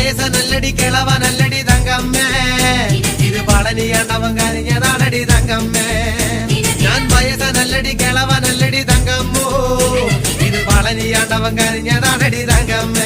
വയസ്സ നല്ലടി കിളവ നല്ലടി തങ്കമ്മേ ഇത് പളനിയാണ്ടവൻ കനിഞ്ഞതാണടി തങ്കമ്മേ ഞാൻ വയസ്സ നല്ലടി കിളവ നല്ലടി തങ്കമ്മോ ഇത് പളനിയാണ്ടവൻ കനിഞ്ഞതാണടി തങ്കമ്മേ